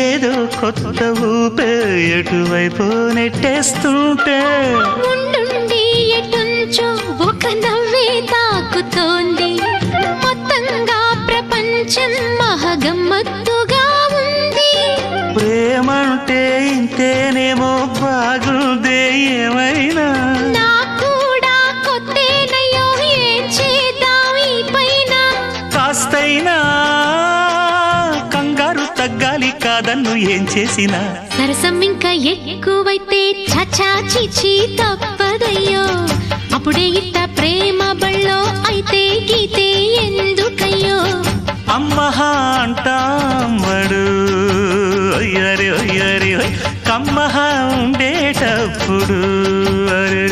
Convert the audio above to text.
ఏదో కొత్త ఊపే ఎటువైపు నెట్టేస్తుంటే ఉండుండి ఎటుంచో ఒక నవ్వే తాకుతోంది. మొత్తంగా ప్రపంచం మహగమ్మత్తుగా ఉంది. ప్రేమంటే ఇంతేనేమో బాగుందే ఏమైనా కూడా కొత్తేనయ్యో ఏం చేద్దాం ఈ పైన. కాస్తైనా కంగారు తగ్గాలి కాదన్ను ఏం చేసినా. సరసం ఇంకా ఎక్కువైతే చచా చిచి తప్పదయ్యో. అప్పుడే ఇట్ట ప్రేమ బళ్ళో అయితే గీతే ఎందుకయ్యో. అమ్మహా అంటామడు అయ్యరే అయ్యరే కమ్మహా ఉండేటప్పుడు అరే